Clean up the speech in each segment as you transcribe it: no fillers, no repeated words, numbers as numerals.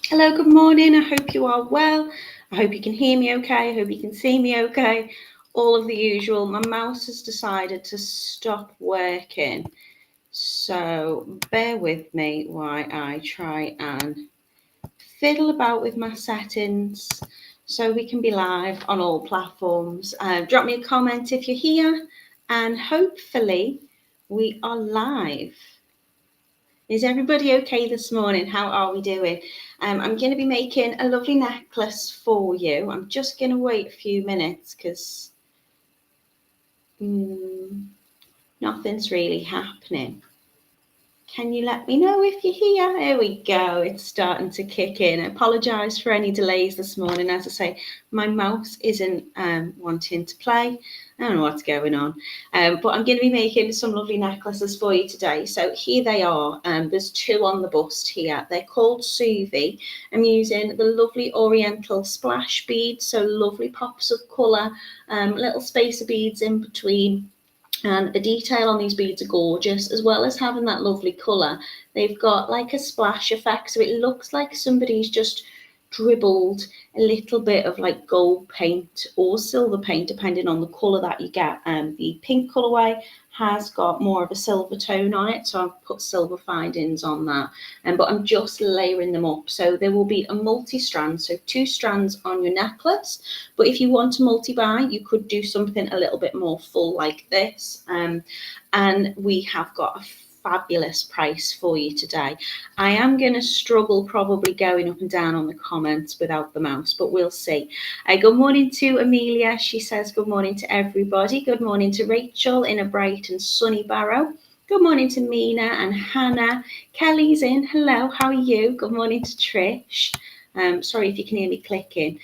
Hello, good morning. I hope you are well. I hope you can hear me okay. I hope you can see me okay. All of the usual. My mouse has decided to stop working. So bear with me while I try and fiddle about with my settings so we can be live on all platforms. Drop me a comment if you're here, and hopefully we are live. Is everybody okay this morning? How are we doing? I'm going to be making a lovely necklace for you. I'm just going to wait a few minutes because nothing's really happening. Can you let me know if you're here? There we go. It's starting to kick in. I apologise for any delays this morning. As I say, my mouse isn't wanting to play. I don't know what's going on. But I'm going to be making some lovely necklaces for you today. So here they are. There's two on the bust here. They're called Suvi. I'm using the lovely Oriental splash beads. So lovely pops of colour, little spacer beads in between. And the detail on these beads are gorgeous, as well as having that lovely colour. They've got like a splash effect, so it looks like somebody's just dribbled a little bit of like gold paint or silver paint, depending on the colour that you get. The pink colourway has got more of a silver tone on it, so I've put silver findings on that. But I'm just layering them up. So there will be a multi-strand, so 2 strands on your necklace. But if you want to multi-buy, you could do something a little bit more full like this. And we have got a fabulous price for you today. I am going to struggle probably going up and down on the comments without the mouse, but we'll see. Good morning to Amelia. She says good morning to everybody. Good morning to Rachel in a bright and sunny Barrow. Good morning to Mina and Hannah. Kelly's in. Hello, how are you? Good morning to Trish. Sorry if you can hear me clicking.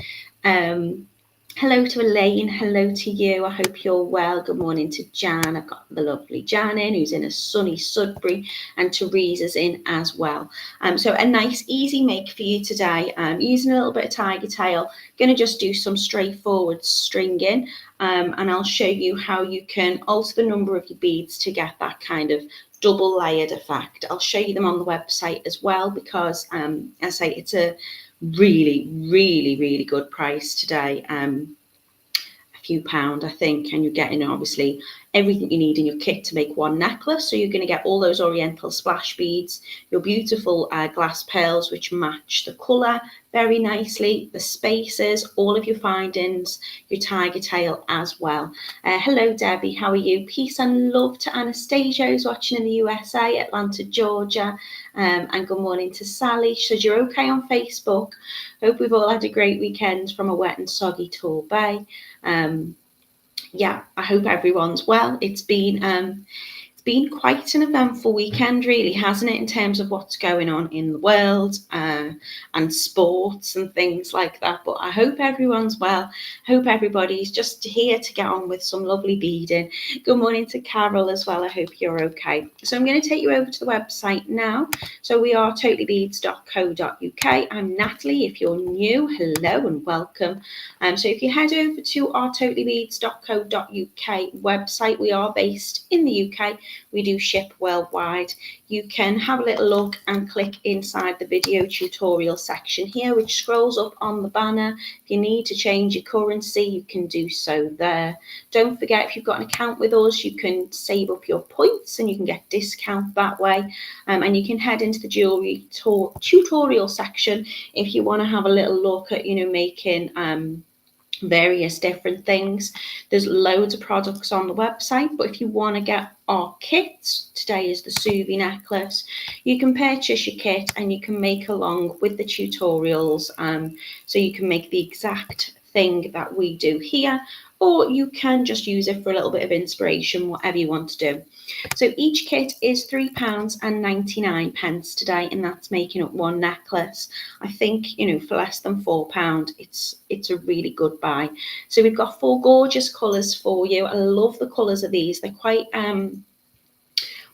Hello to Elaine, hello to you. I hope you're well. Good morning to Jan. I've got the lovely Jan in, who's in a sunny Sudbury, and Teresa's in as well. So a nice, easy make for you today. Using a little bit of Tigetail. Going to just do some straightforward stringing, and I'll show you how you can alter the number of your beads to get that kind of double layered effect. I'll show you them on the website as well because, as I say, it's a really good price today. A few pound, I think, and you're getting obviously everything you need in your kit to make one necklace. So you're going to get all those Oriental splash beads, your beautiful glass pearls which match the colour very nicely, the spacers, all of your findings, your Tigetail as well. Hello Debbie, how are you? Peace and love to Anastasia, who's watching in the USA, Atlanta, Georgia. And good morning to Sally. She says you're okay on Facebook. Hope we've all had a great weekend from a wet and soggy Tor Bay. Yeah, I hope everyone's well. It's been quite an eventful weekend, really, hasn't it, in terms of what's going on in the world and sports and things like that. But I hope everyone's well. I hope everybody's just here to get on with some lovely beading. Good morning to Carol as well. I hope you're okay. So I'm going to take you over to the website now. So we are totalybeads.co.uk. I'm Natalie. If you're new, hello and welcome. So if you head over to our totalybeads.co.uk website, we are based in the UK. We do ship worldwide. You can have a little look and click inside the video tutorial section here, which scrolls up on the banner. If you need to change your currency, you can do so there. Don't forget, if you've got an account with us, you can save up your points and you can get discount that way. And you can head into the jewelry tutorial section if you want to have a little look at, making various different things. There's loads of products on the website, but if you want to get our kits, today is the Suvi necklace, you can purchase your kit and you can make along with the tutorials, so you can make the exact thing that we do here, or you can just use it for a little bit of inspiration, whatever you want to do. So each kit is £3.99 today, and that's making up one necklace. I think, for less than £4, it's a really good buy. So we've got 4 gorgeous colours for you. I love the colours of these. They're quite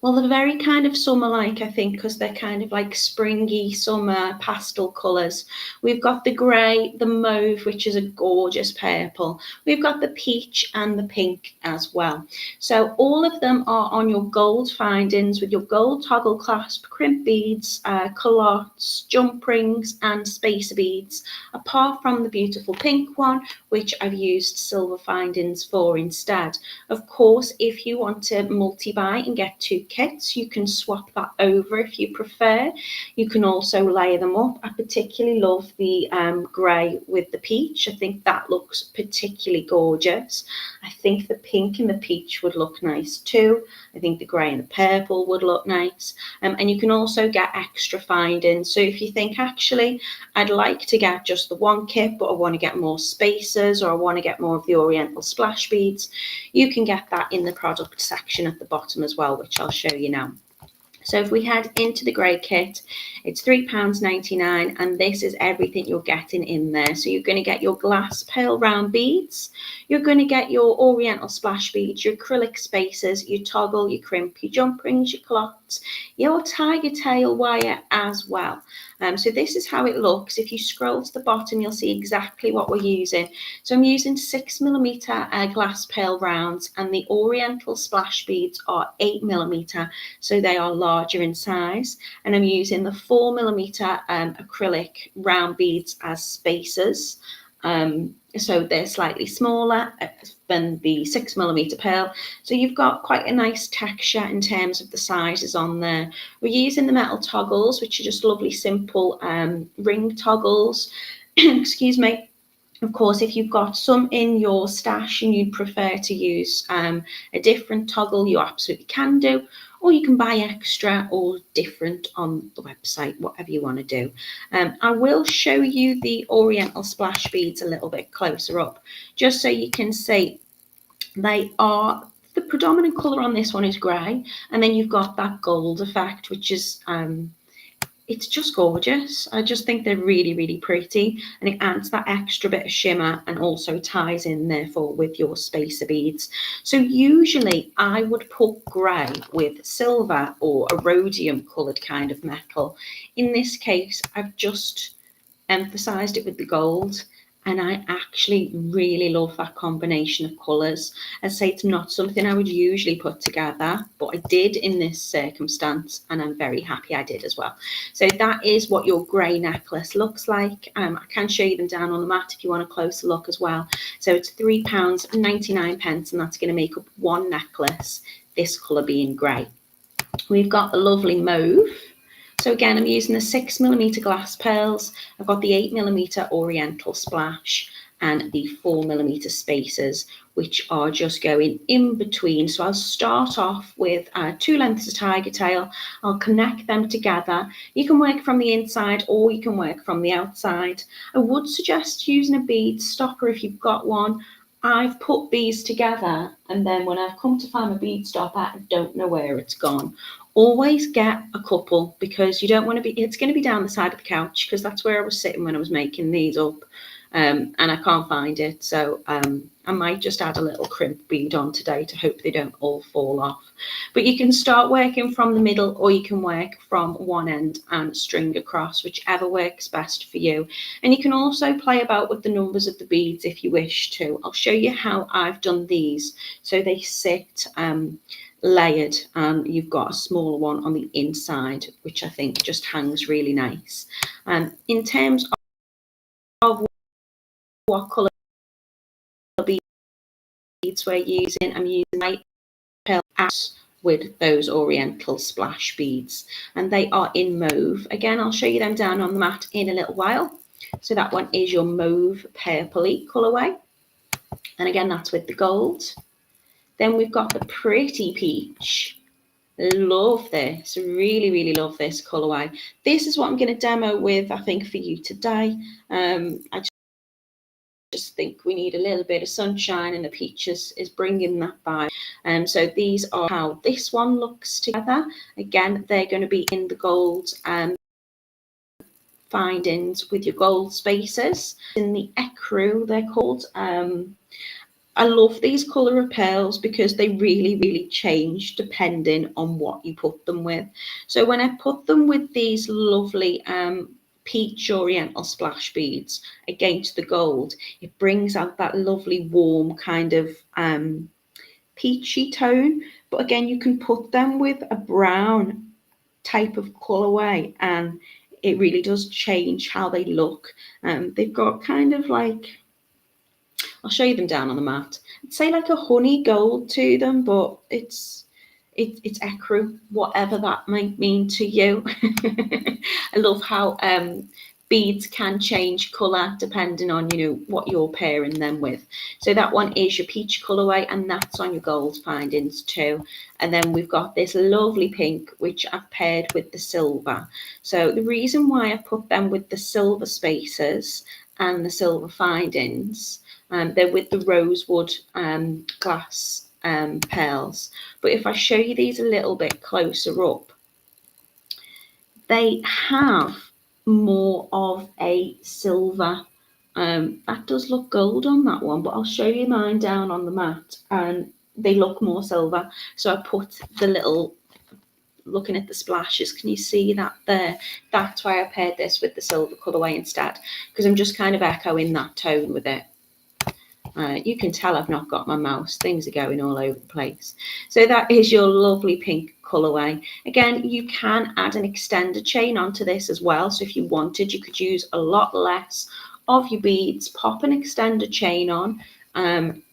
Well, they're very kind of summer-like, I think, because they're kind of like springy summer pastel colours. We've got the grey, the mauve, which is a gorgeous purple. We've got the peach and the pink as well. So all of them are on your gold findings with your gold toggle clasp, crimp beads, callottes, jump rings and spacer beads, apart from the beautiful pink one, which I've used silver findings for instead. Of course, if you want to multi-buy and get 2 kits, you can swap that over if you prefer. You can also layer them up. I particularly love the grey with the peach. I think that looks particularly gorgeous. I think the pink and the peach would look nice too. I think the grey and the purple would look nice. And you can also get extra findings. So if you think, actually, I'd like to get just the 1 kit, but I want to get more spacers, or I want to get more of the Oriental splash beads, you can get that in the product section at the bottom as well, which I'll show you now. So if we head into the grey kit, it's £3.99, and this is everything you're getting in there. So you're going to get your glass pearl round beads, you're going to get your Oriental splash beads, your acrylic spacers, your toggle, your crimp, your jump rings, your callottes, your Tigetail wire as well. So this is how it looks. If you scroll to the bottom, you'll see exactly what we're using. So I'm using 6mm glass pearl rounds, and the Oriental splash beads are 8mm, so they are larger in size. And I'm using the 4mm acrylic round beads as spacers. So they're slightly smaller than the 6mm pearl. So you've got quite a nice texture in terms of the sizes on there. We're using the metal toggles, which are just lovely, simple ring toggles. Excuse me. Of course, if you've got some in your stash and you'd prefer to use a different toggle, you absolutely can do, or you can buy extra or different on the website, whatever you want to do. I will show you the Oriental splash beads a little bit closer up, just so you can see they are, the predominant colour on this one is grey, and then you've got that gold effect, which is it's just gorgeous. I just think they're really, really pretty, and it adds that extra bit of shimmer and also ties in therefore with your spacer beads. So usually I would put grey with silver or a rhodium coloured kind of metal. In this case, I've just emphasised it with the gold, and I actually really love that combination of colours. I say it's not something I would usually put together, but I did in this circumstance, and I'm very happy I did as well. So that is what your grey necklace looks like. I can show you them down on the mat if you want a closer look as well. So it's £3.99, and that's going to make up 1 necklace, this colour being grey. We've got the lovely mauve. So again, I'm using the 6mm glass pearls. I've got the 8mm Oriental splash and the 4mm spacers, which are just going in between. So I'll start off with 2 lengths of Tigetail. I'll connect them together. You can work from the inside or you can work from the outside. I would suggest using a bead stopper if you've got one. I've put these together, and then when I've come to find my bead stopper, I don't know where it's gone. Always get a couple, because you don't want to be, it's going to be down the side of the couch, because that's where I was sitting when I was making these up, and I can't find it. So I might just add a little crimp bead on today to hope they don't all fall off. But you can start working from the middle, or you can work from one end and string across, whichever works best for you. And you can also play about with the numbers of the beads if you wish to. I'll show you how I've done these. So they sit layered, and you've got a smaller one on the inside, which I think just hangs really nice. In terms of what colour beads we're using, I'm using light pearl with those Oriental splash beads, and they are in mauve. Again, I'll show you them down on the mat in a little while. So that one is your mauve purpley colourway, and again that's with the gold. Then we've got the pretty peach. Love this, really, really love this colourway. This is what I'm going to demo with, I think, for you today. I just think we need a little bit of sunshine, and the peach is bringing that vibe. So these are how this one looks together. Again, they're going to be in the gold findings with your gold spacers. In the ecru, they're called. I love these colour of pearls because they really, really change depending on what you put them with. So when I put them with these lovely peach Oriental splash beads against the gold, it brings out that lovely warm kind of peachy tone. But again, you can put them with a brown type of colourway and it really does change how they look. They've got kind of like, I'll show you them down on the mat. I'd say like a honey gold to them, but it's ecru, whatever that might mean to you. I love how beads can change colour depending on, you know, what you're pairing them with. So that one is your peach colourway, and that's on your gold findings too. And then we've got this lovely pink, which I've paired with the silver. So the reason why I put them with the silver spaces and the silver findings, they're with the rosewood glass pearls. But if I show you these a little bit closer up, they have more of a silver. That does look gold on that one, but I'll show you mine down on the mat, and they look more silver. So I put the little, looking at the splashes, can you see that there? That's why I paired this with the silver colourway instead, because I'm just kind of echoing that tone with it. You can tell I've not got my mouse. Things are going all over the place. So that is your lovely pink colourway. Again, you can add an extender chain onto this as well. So if you wanted, you could use a lot less of your beads, pop an extender chain on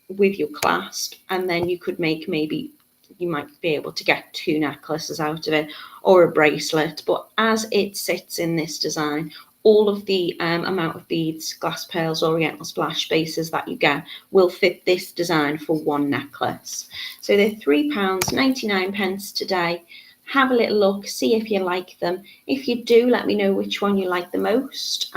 with your clasp, and then you could make, maybe you might be able to get 2 necklaces out of it or a bracelet. But as it sits in this design, all of the amount of beads, glass pearls, Oriental splash spaces that you get will fit this design for 1 necklace. So they're £3.99 today. Have a little look, see if you like them. If you do, let me know which one you like the most.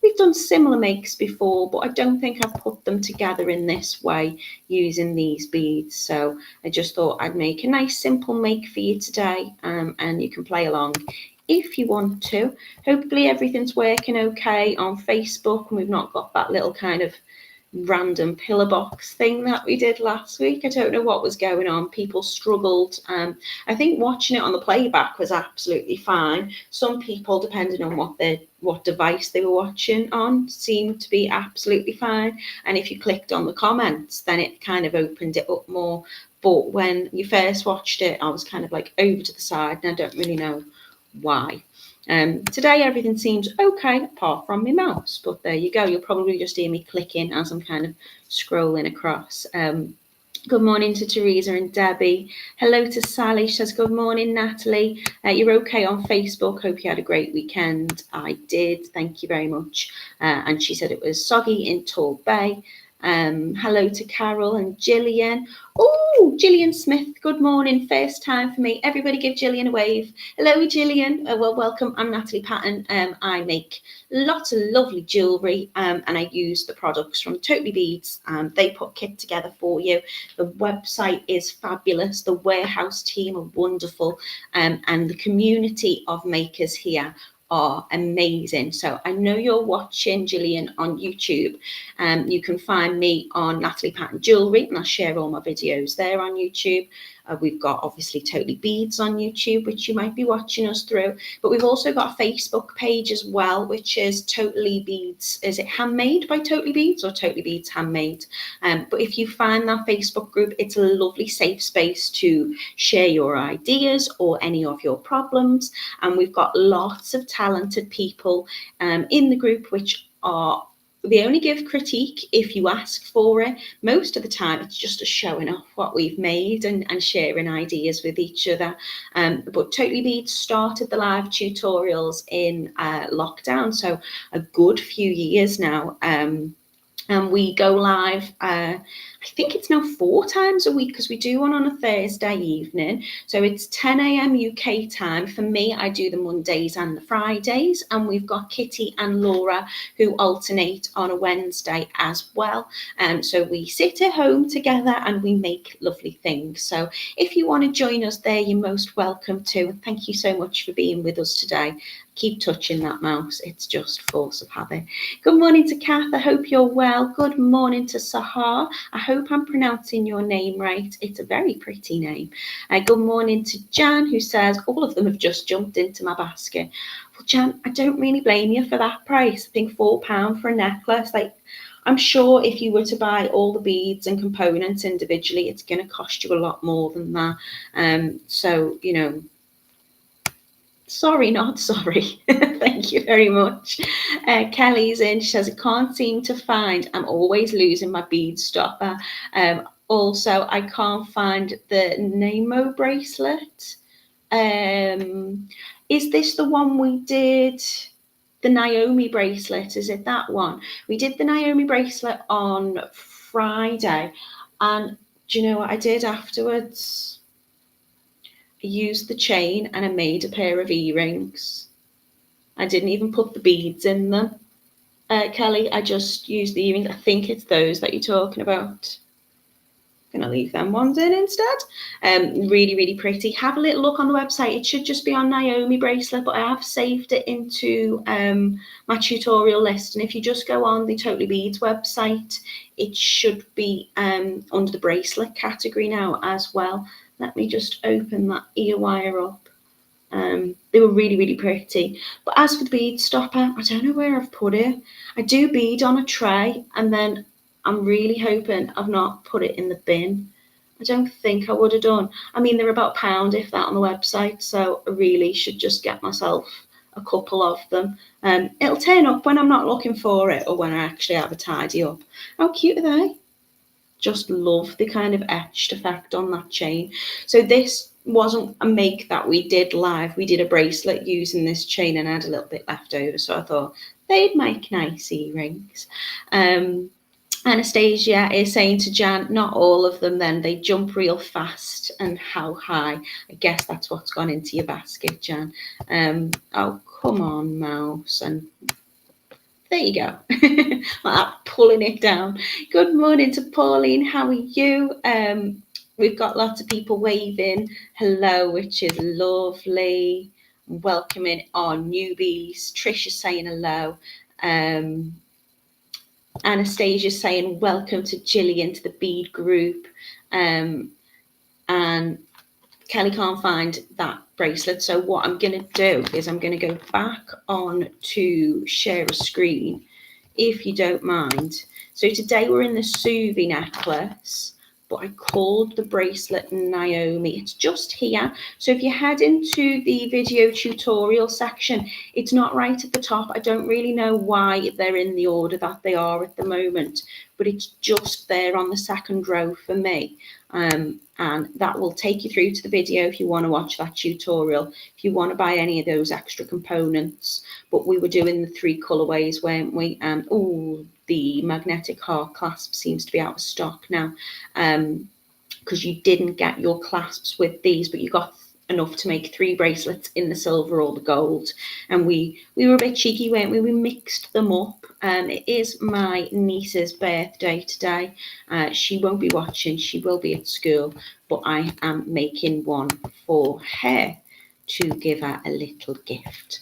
We've done similar makes before, but I don't think I've put them together in this way using these beads. So I just thought I'd make a nice simple make for you today, and you can play along if you want to. Hopefully everything's working okay on Facebook and we've not got that little kind of random pillar box thing that we did last week. I don't know what was going on. People struggled. I think watching it on the playback was absolutely fine. Some people, depending on what device they were watching on, seemed to be absolutely fine. And if you clicked on the comments, then it kind of opened it up more. But when you first watched it, I was kind of like over to the side, and I don't really know why. Today everything seems okay apart from my mouse, but there you go. You'll probably just hear me clicking as I'm kind of scrolling across. Good morning to Teresa and Debbie. Hello to Sally. She says, good morning, Natalie. You're okay on Facebook. Hope you had a great weekend. I did. Thank you very much. And she said it was soggy in Tall Bay. Hello to Carol and Gillian. Oh, Gillian Smith, good morning. First time for me. Everybody give Gillian a wave. Hello, Gillian. Well, welcome. I'm Natalie Patton. I make lots of lovely jewellery, and I use the products from Totally Beads. They put kit together for you. The website is fabulous. The warehouse team are wonderful, and the community of makers here are amazing. So I know you're watching Gillian on YouTube. You can find me on Natalie Patton Jewellery, and I'll share all my videos there on YouTube. We've got obviously Totally Beads on YouTube, which you might be watching us through, but we've also got a Facebook page as well, which is Totally Beads. Is it Handmade by Totally Beads or Totally Beads Handmade? But if you find that Facebook group, it's a lovely safe space to share your ideas or any of your problems. And we've got lots of talented people in the group, which are, they only give critique if you ask for it. Most of the time, it's just a showing off what we've made and sharing ideas with each other. But Totally Beads started the live tutorials in lockdown, so a good few years now. And we go live, I think it's now 4 times a week, because we do one on a Thursday evening. So it's 10 a.m. UK time. For me, I do the Mondays and the Fridays. And we've got Kitty and Laura who alternate on a Wednesday as well. So we sit at home together and we make lovely things. So if you want to join us there, you're most welcome to. Thank you so much for being with us today. keep touching that mouse. It's just force of habit. Good morning to Kath. I hope you're well. Good morning to Sahar. I hope I'm pronouncing your name right. It's a very pretty name. Good morning to Jan, who says, all of them have just jumped into my basket. Well, Jan, I don't really blame you for that price. I think £4 for a necklace. Like, I'm sure if you were to buy all the beads and components individually, it's going to cost you a lot more than that. So, you know, sorry, not sorry. Thank you very much. Kelly's in. She says, I can't seem to find. I'm always losing my bead stopper. Also, I can't find the Nemo bracelet. Is this the one we did? The Naomi bracelet, is it that one? We did the Naomi bracelet on Friday, and do you know what I did afterwards? I used the chain and I made a pair of earrings. I didn't even put the beads in them. Kelly, I just used the earrings. I think it's those that you're talking about. Going to leave them ones in instead. Really, really pretty. Have a little look on the website. It should just be on Naomi bracelet, but I have saved it into my tutorial list. And if you just go on the Totally Beads website, it should be under the bracelet category now as well. Let me just open that ear wire up. They were really, really pretty. But as for the bead stopper, I don't know where I've put it. I do bead on a tray, and then I'm really hoping I've not put it in the bin. I don't think I would have done. I mean, they're about £1, if that, on the website, so I really should just get myself a couple of them. It'll turn up when I'm not looking for it, or when I actually have a tidy up. How cute are they? Just love the kind of etched effect on that chain. So this wasn't a make that we did live. We did a bracelet using this chain and I had a little bit left over, so I thought they'd make nice earrings. Anastasia is saying to Jan, not all of them then, they jump real fast, and how high? I guess that's what's gone into your basket, Jan. Oh, come on, mouse. And there you go. Like pulling it down. Good morning to Pauline. How are you? We've got lots of people waving hello, which is lovely. Welcoming our newbies. Trisha's saying hello. Anastasia's saying welcome to Gillian to the bead group. And Kelly can't find that bracelet. So what I'm going to do is I'm going to go back on to share a screen, if you don't mind. So today we're in the Suvi necklace, but I called the bracelet Naomi. It's just here. So if you head into the video tutorial section, it's not right at the top. I don't really know why they're in the order that they are at the moment, but it's just there on the second row for me. And that will take you through to the video if you want to watch that tutorial, if you want to buy any of those extra components. But we were doing the 3 colorways, weren't we? Oh, the magnetic heart clasp seems to be out of stock now, because you didn't get your clasps with these, but you got enough to make 3 bracelets in the silver or the gold. And we were a bit cheeky, weren't we? We mixed them up. It is my niece's birthday today. She won't be watching, she will be at school, but I am making one for her to give her a little gift.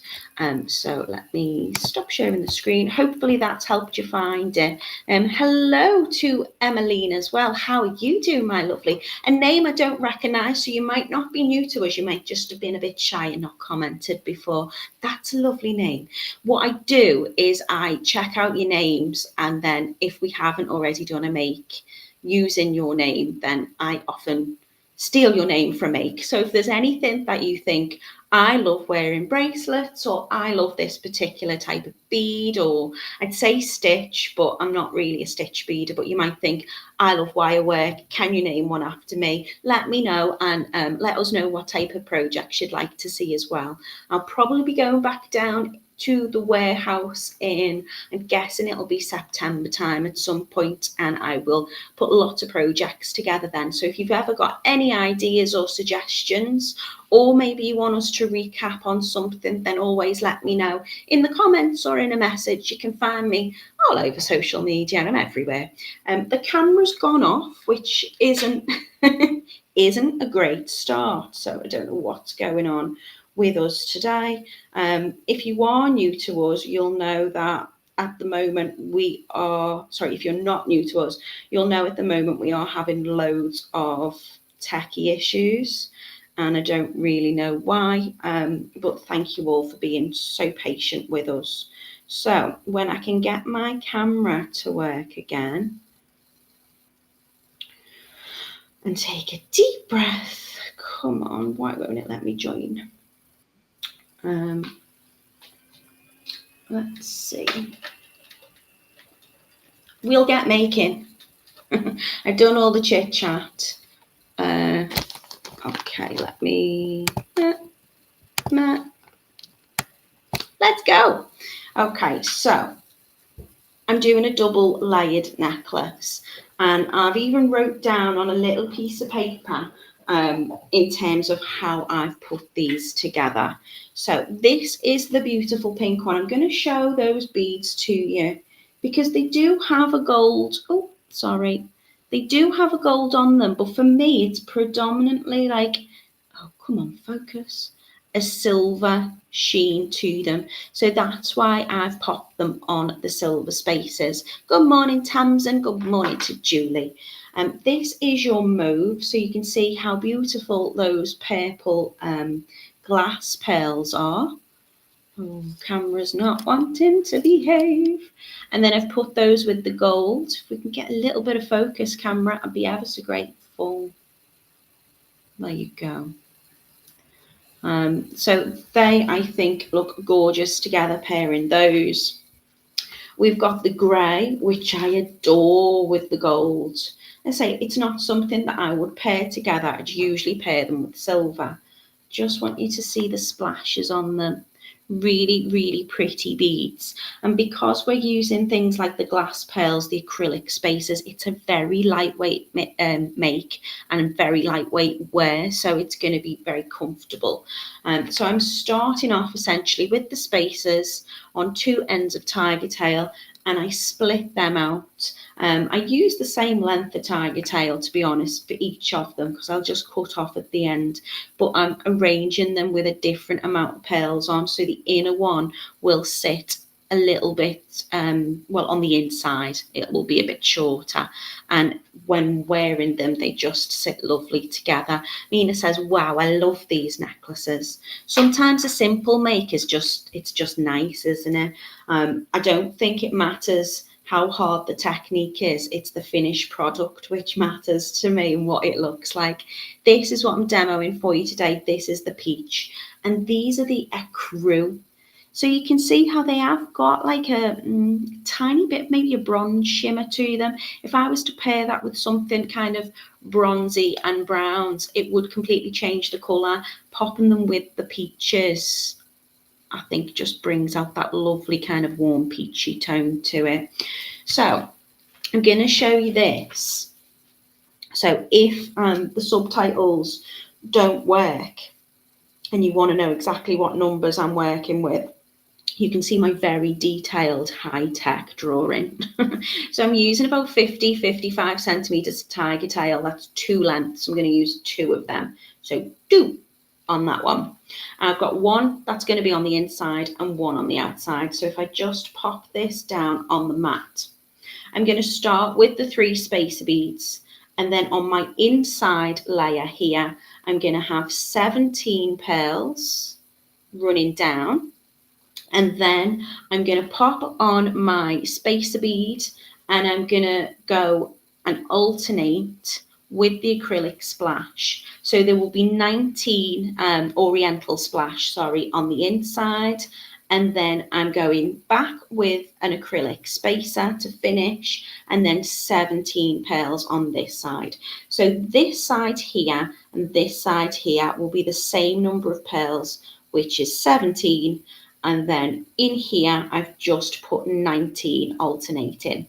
So let me stop sharing the screen. Hopefully that's helped you find it. Hello to Emmeline as well. How are you doing, my lovely? A name I don't recognise, so you might not be new to us. You might just have been a bit shy and not commented before. That's a lovely name. What I do is I check out your names, and then if we haven't already done a make using your name, then I often steal your name from make. So if there's anything that you think, I love wearing bracelets, or I love this particular type of bead, or I'd say stitch, but I'm not really a stitch beader, but you might think, I love wire work, can you name one after me? Let me know, and let us know what type of projects you'd like to see as well. I'll probably be going back down to the warehouse in, I'm guessing it'll be September time at some point, and I will put lots of projects together then. So if you've ever got any ideas or suggestions, or maybe you want us to recap on something, then always let me know in the comments or in a message. You can find me all over social media, I'm everywhere. The camera's gone off, which isn't a great start, so I don't know what's going on with us today. If you are new to us, you'll know that at the moment if you're not new to us, you'll know at the moment we are having loads of techie issues, and I don't really know why, but thank you all for being so patient with us. So when I can get my camera to work again, and take a deep breath. Come on, why won't it let me join? Let's see. We'll get making. I've done all the chit chat. Okay, let me. Let's go. Okay, so I'm doing a double layered necklace, and I've even wrote down on a little piece of paper in terms of how I've put these together. So this is the beautiful pink one. I'm going to show those beads to you because they do have a gold. Oh, sorry. They do have a gold on them, but for me, it's predominantly like, oh, come on, focus, a silver sheen to them. So that's why I've popped them on the silver spaces. Good morning, Tamsin. Good morning to Julie. This is your mauve, so you can see how beautiful those purple glass pearls are. Oh, camera's not wanting to behave. And then I've put those with the gold. If we can get a little bit of focus, camera, I'd be ever so grateful. There you go. So they, I think, look gorgeous together, pairing those. We've got the grey, which I adore with the gold. I say it's not something that I would pair together. I'd usually pair them with silver. Just want you to see the splashes on them. Really, really pretty beads. And because we're using things like the glass pearls, the acrylic spaces, it's a very lightweight make and very lightweight wear, so it's going to be very comfortable. So I'm starting off essentially with the spaces on two ends of Tigetail, and I split them out. I use the same length of Tigetail, to be honest, for each of them, because I'll just cut off at the end, but I'm arranging them with a different amount of pearls on, so the inner one will sit a little bit, well, on the inside, it will be a bit shorter, and when wearing them, they just sit lovely together. Mina says, wow, I love these necklaces. Sometimes a simple make is just, it's just nice, isn't it? I don't think it matters how hard the technique is. It's the finished product which matters to me and what it looks like. This is what I'm demoing for you today. This is the peach, and these are the ecru. So you can see how they have got like a tiny bit, maybe a bronze shimmer to them. If I was to pair that with something kind of bronzy and browns, it would completely change the colour. Popping them with the peaches, I think, just brings out that lovely kind of warm peachy tone to it. So I'm going to show you this. So if the subtitles don't work and you want to know exactly what numbers I'm working with, you can see my very detailed high-tech drawing. So I'm using about 55 centimetres of Tigetail. That's two lengths. I'm going to use two of them. So two on that one. I've got one that's going to be on the inside and one on the outside. So if I just pop this down on the mat, I'm going to start with the 3 spacer beads. And then on my inside layer here, I'm going to have 17 pearls running down. And then I'm going to pop on my spacer bead, and I'm going to go and alternate with the acrylic splash. So there will be 19 Oriental splash, on the inside. And then I'm going back with an acrylic spacer to finish, and then 17 pearls on this side. So this side here and this side here will be the same number of pearls, which is 17. And then in here, I've just put 19 alternating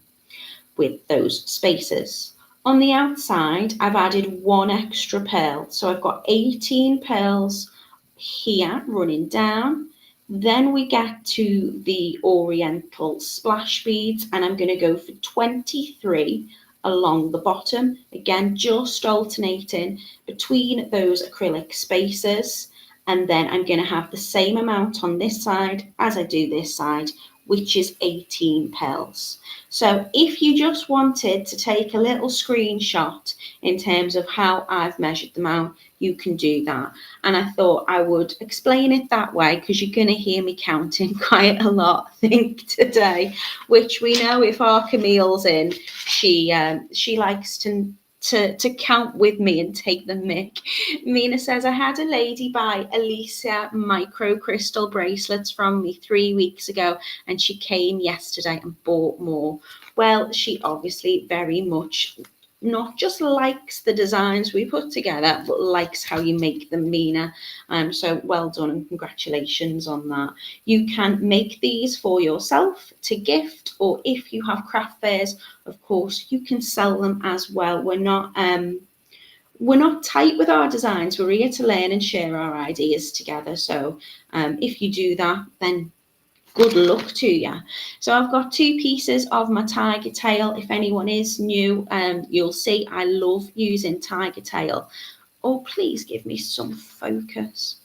with those spaces. On the outside, I've added 1 extra pearl. So I've got 18 pearls here running down. Then we get to the Oriental splash beads, and I'm going to go for 23 along the bottom. Again, just alternating between those acrylic spaces. And then I'm going to have the same amount on this side as I do this side, which is 18 pearls. So if you just wanted to take a little screenshot in terms of how I've measured them out, you can do that. And I thought I would explain it that way because you're going to hear me counting quite a lot, I think, today, which we know if our Camille's in, she likes to count with me and take the mick. Mina says, I had a lady buy Elisa micro crystal bracelets from me 3 weeks ago and she came yesterday and bought more. Well, she obviously very much not just likes the designs we put together, but likes how you make them, Mina. So well done and congratulations on that. You can make these for yourself to gift, or if you have craft fairs, of course, you can sell them as well. We're not tight with our designs. We're here to learn and share our ideas together. So if you do that, then good luck to you. So I've got 2 pieces of my Tigetail. If anyone is new, you'll see I love using Tigetail. Oh, please give me some focus.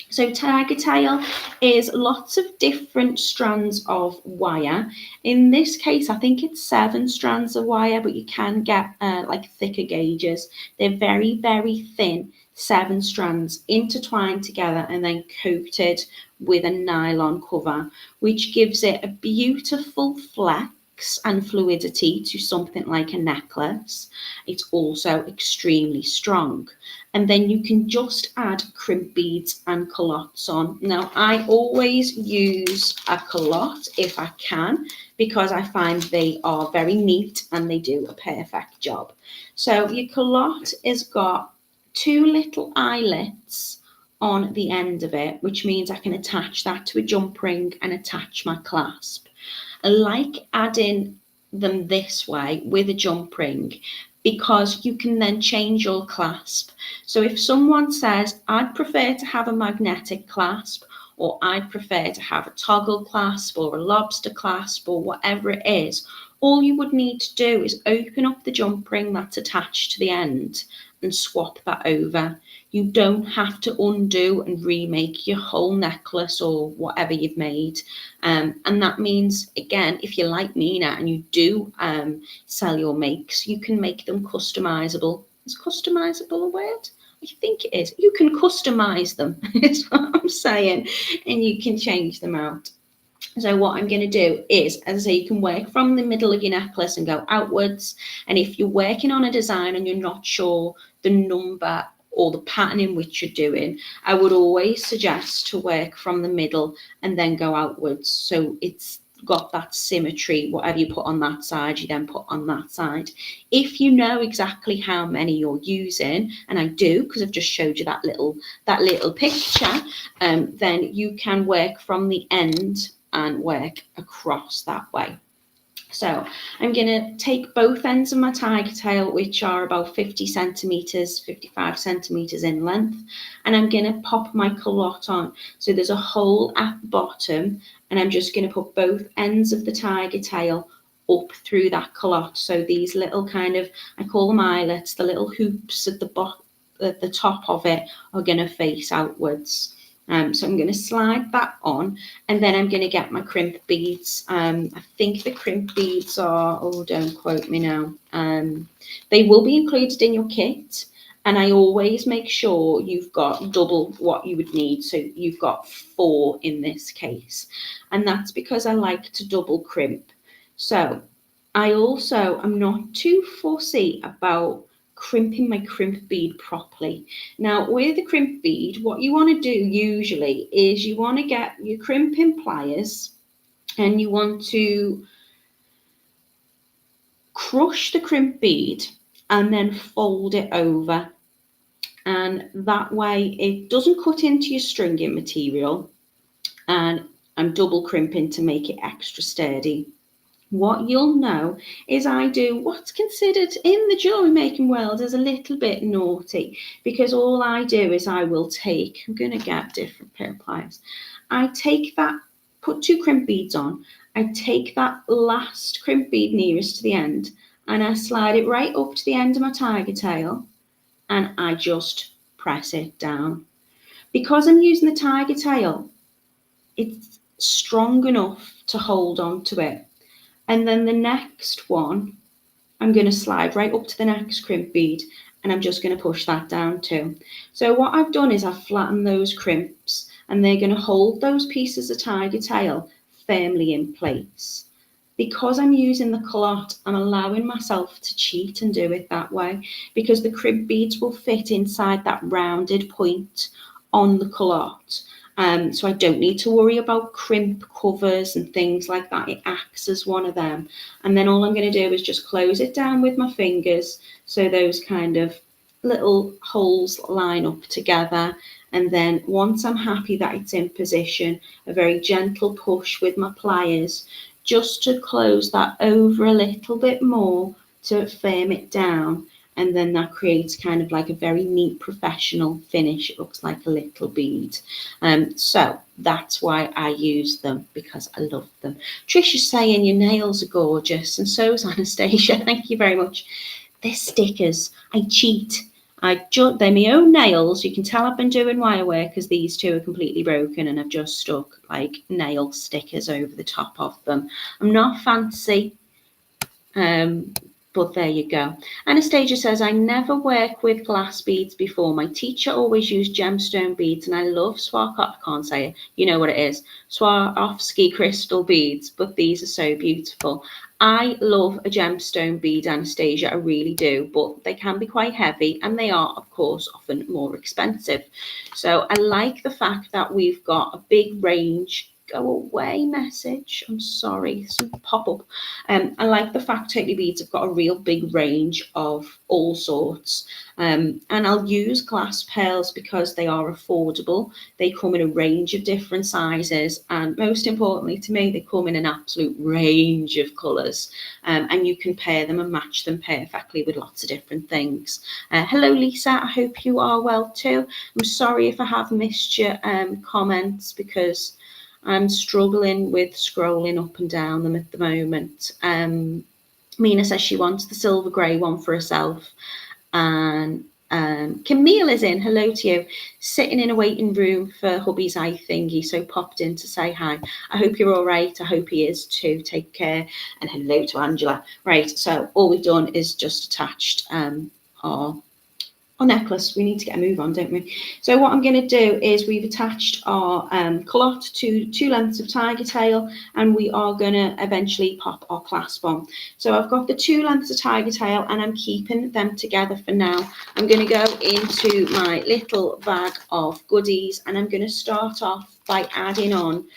So Tigetail is lots of different strands of wire. In this case, I think it's 7 strands of wire, but you can get like thicker gauges. They're very, very thin, 7 strands intertwined together and then coated with a nylon cover, which gives it a beautiful flex and fluidity to something like a necklace. It's also extremely strong. And then you can just add crimp beads and callottes on. Now, I always use a callotte if I can, because I find they are very neat and they do a perfect job. So your callotte has got 2 little eyelets on the end of it, which means I can attach that to a jump ring and attach my clasp. I like adding them this way with a jump ring because you can then change your clasp. So if someone says, I'd prefer to have a magnetic clasp, or I'd prefer to have a toggle clasp or a lobster clasp or whatever it is, all you would need to do is open up the jump ring that's attached to the end and swap that over. You don't have to undo and remake your whole necklace or whatever you've made. And that means, again, if you're like Mina and you do sell your makes, you can make them customizable. Is customizable a word? I think it is. You can customize them, is what I'm saying, and you can change them out. So what I'm going to do is, as I say, you can work from the middle of your necklace and go outwards. And if you're working on a design and you're not sure the number or the pattern in which you're doing, I would always suggest to work from the middle and then go outwards. So it's got that symmetry. Whatever you put on that side, you then put on that side. If you know exactly how many you're using, and I do because I've just showed you that little picture, then you can work from the end and work across that way. So I'm going to take both ends of my Tigetail, which are about 50 centimetres, 55 centimetres in length, and I'm going to pop my callotte on. So there's a hole at the bottom, and I'm just going to put both ends of the Tigetail up through that callotte. So these little kind of, I call them eyelets, the little hoops at the top of it are going to face outwards. So I'm going to slide that on, and then I'm going to get my crimp beads. I think the crimp beads are, oh, don't quote me now. They will be included in your kit, and I always make sure you've got double what you would need. So you've got 4 in this case, and that's because I like to double crimp. So I also am not too fussy about crimping my crimp bead properly. Now with the crimp bead, what you want to do usually is you want to get your crimping pliers and you want to crush the crimp bead and then fold it over, and that way it doesn't cut into your stringing material, and I'm double crimping to make it extra sturdy. What you'll know is I do what's considered in the jewellery making world as a little bit naughty, because all I do is I will take, I'm going to get different pair of pliers, I take that, put 2 crimp beads on, I take that last crimp bead nearest to the end and I slide it right up to the end of my Tigetail and I just press it down. Because I'm using the Tigetail, it's strong enough to hold on to it. And then the next one, I'm going to slide right up to the next crimp bead, and I'm just going to push that down too. So what I've done is I've flattened those crimps, and they're going to hold those pieces of Tigetail firmly in place. Because I'm using the Callotte, I'm allowing myself to cheat and do it that way, because the crimp beads will fit inside that rounded point on the Callotte. So I don't need to worry about crimp covers and things like that. It acts as one of them. And then all I'm going to do is just close it down with my fingers, so those kind of little holes line up together. And then once I'm happy that it's in position, a very gentle push with my pliers, just to close that over a little bit more to firm it down. And then that creates kind of like a very neat professional finish. It looks like a little bead. So that's why I use them, because I love them. Trisha's saying your nails are gorgeous, and so is Anastasia. Thank you very much. They're stickers. I cheat. They're my own nails. You can tell I've been doing wire work because these two are completely broken, and I've just stuck like nail stickers over the top of them. I'm not fancy, but there you go. Anastasia says, I never work with glass beads before. My teacher always used gemstone beads, and I love I can't say it. You know what it is. Swarovski crystal beads, but these are so beautiful. I love a gemstone bead, Anastasia, I really do, but they can be quite heavy, and they are, of course, often more expensive. So I like the fact that we've got a big range. Go away message. I'm sorry, some pop up. I like the fact Totally Beads have got a real big range of all sorts. And I'll use glass pearls because they are affordable. They come in a range of different sizes, and most importantly to me, they come in an absolute range of colours. And you can pair them and match them perfectly with lots of different things. Hello Lisa, I hope you are well too. I'm sorry if I have missed your comments, because I'm struggling with scrolling up and down them at the moment. Mina says she wants the silver grey one for herself. And Camille is in. Hello to you. Sitting in a waiting room for hubby's eye thingy, so popped in to say hi. I hope you're all right. I hope he is too. Take care. And hello to Angela. Right, so all we've done is just attached our necklace. We need to get a move on, don't we? So what I'm going to do is we've attached our Callotte to 2 lengths of Tigetail, and we are going to eventually pop our clasp on. So I've got the 2 lengths of Tigetail, and I'm keeping them together for now. I'm going to go into my little bag of goodies, and I'm going to start off by adding on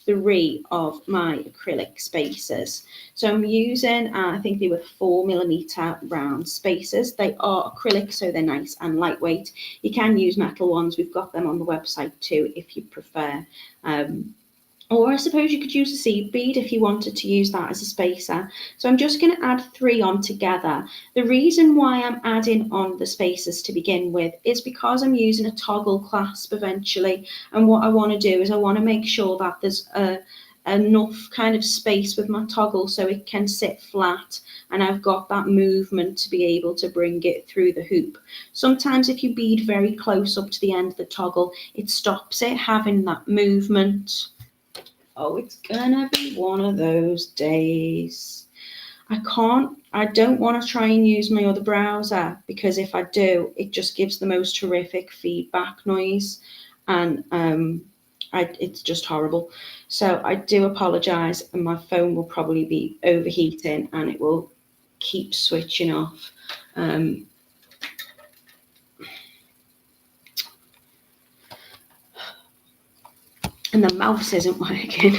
3 of my acrylic spacers. So I'm using, I think they were 4mm round spacers. They are acrylic, so they're nice and lightweight. You can use metal ones. We've got them on the website too, if you prefer. Or I suppose you could use a seed bead if you wanted to use that as a spacer. So I'm just going to add 3 on together. The reason why I'm adding on the spacers to begin with is because I'm using a toggle clasp eventually. And what I want to do is I want to make sure that there's enough kind of space with my toggle so it can sit flat, and I've got that movement to be able to bring it through the hoop. Sometimes if you bead very close up to the end of the toggle, it stops it having that movement. Oh, it's gonna be one of those days. I don't want to try and use my other browser, because if I do, it just gives the most horrific feedback noise, and it's just horrible. So I do apologise, and my phone will probably be overheating and it will keep switching off. And the mouse isn't working.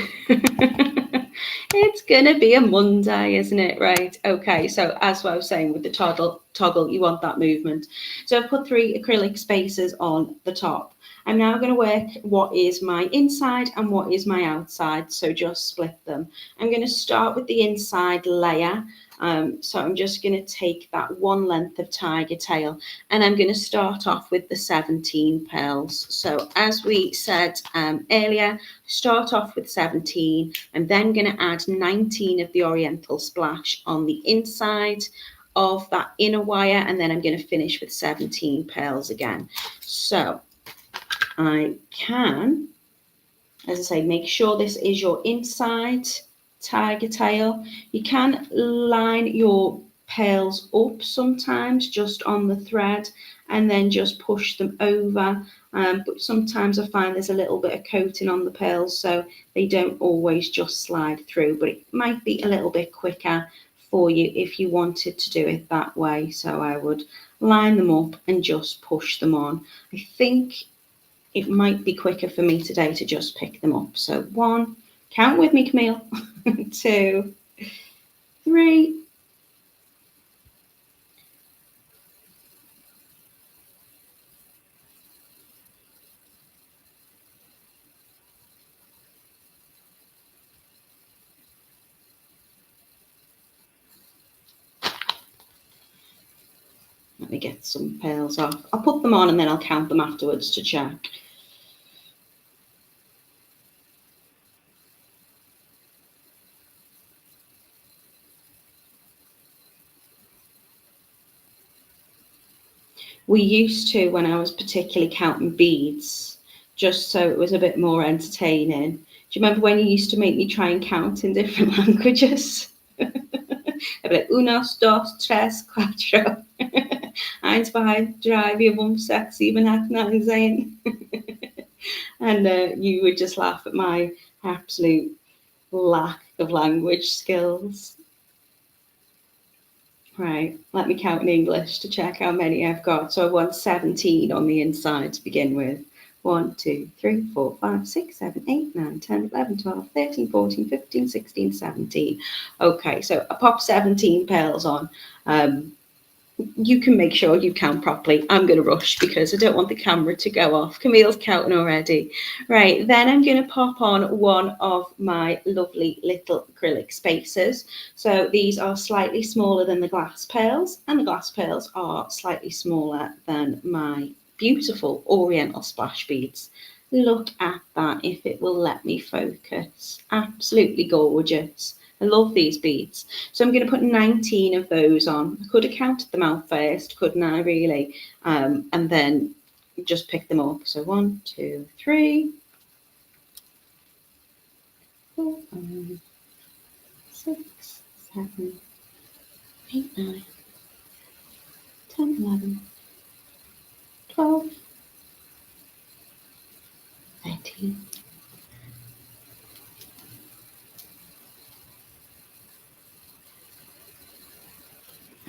It's gonna be a Monday, isn't it? Right, okay, so as I was saying, with the toggle, you want that movement. So I've put 3 acrylic spacers on the top. I'm now going to work what is my inside and what is my outside, so just split them. I'm going to start with the inside layer. So I'm just going to take that 1 length of Tigetail, and I'm going to start off with the 17 pearls. So as we said earlier, start off with 17. I'm then going to add 19 of the Oriental splash on the inside of that inner wire, and then I'm going to finish with 17 pearls again. So I can, as I say, make sure this is your inside tiger tail. You can line your pearls up sometimes just on the thread and then just push them over. But sometimes I find there's a little bit of coating on the pearls, so they don't always just slide through, but it might be a little bit quicker for you if you wanted to do it that way. So I would line them up and just push them on. I think it might be quicker for me today to just pick them up. So 1, count with me, Camille, 2, 3, let me get some pearls off. I'll put them on and then I'll count them afterwards to check. We used to, when I was particularly counting beads, just so it was a bit more entertaining. Do you remember when you used to make me try and count in different languages? I'd be like, 1, 2, 3, 4. 1, 2, 3, 4, 5, 6, 7, 8, 9, 10. And you would just laugh at my absolute lack of language skills. Right, let me count in English to check how many I've got. So I want 17 on the inside to begin with. 1, 2, 3, 4, 5, 6, 7, 8, 9, 10, 11, 12, 13, 14, 15, 16, 17. Okay, so I pop 17 pearls on. You can make sure you count properly. I'm going to rush because I don't want the camera to go off. Camille's counting already. Right, then I'm going to pop on one of my lovely little acrylic spacers. So these are slightly smaller than the glass pearls, and the glass pearls are slightly smaller than my beautiful Oriental splash beads. Look at that, if it will let me focus. Absolutely gorgeous. I love these beads. So I'm going to put 19 of those on. I could have counted them out first, couldn't I, really? And then just pick them up. So 1, 2, 3, 4, 5, 6, 7, 8, 9, 10, 11, 12, 13.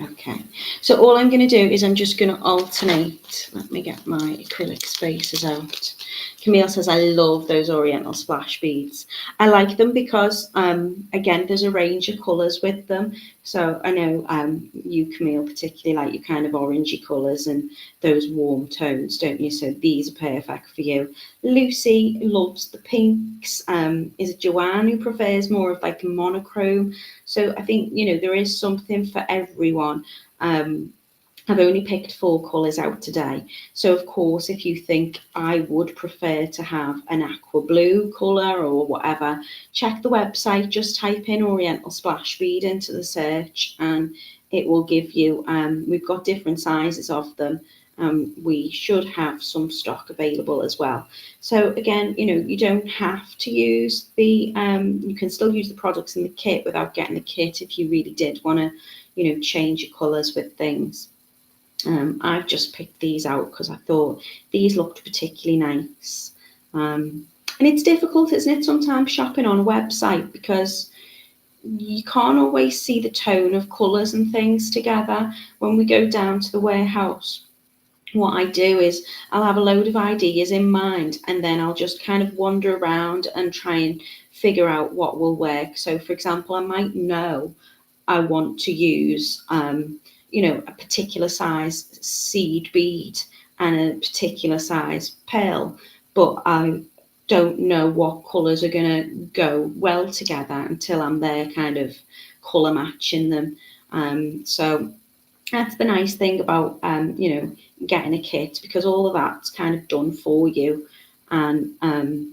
Okay, so all I'm going to do is I'm just going to alternate. Let me get my acrylic spacers out. Camille says, I love those Oriental splash beads. I like them because, again, there's a range of colours with them. So I know you, Camille, particularly like your kind of orangey colours and those warm tones, don't you? So these are perfect for you. Lucy loves the pinks. Is it Joanne who prefers more of like a monochrome? So I think, you know, there is something for everyone. I've only picked 4 colours out today. So of course, if you think I would prefer to have an aqua blue colour or whatever, check the website, just type in Oriental splash bead into the search and it will give you, we've got different sizes of them. We should have some stock available as well. So again, you know, you don't have to use the, you can still use the products in the kit without getting the kit if you really did want to, you know, change your colours with things. I've just picked these out because I thought these looked particularly nice. And it's difficult, isn't it, sometimes shopping on a website because you can't always see the tone of colours and things together. When we go down to the warehouse, what I do is I'll have a load of ideas in mind and then I'll just kind of wander around and try and figure out what will work. So for example, I might know I want to use, you know, a particular size seed bead and a particular size pearl, but I don't know what colours are going to go well together until I'm there kind of colour matching them. So that's the nice thing about, you know, getting a kit, because all of that's kind of done for you. And,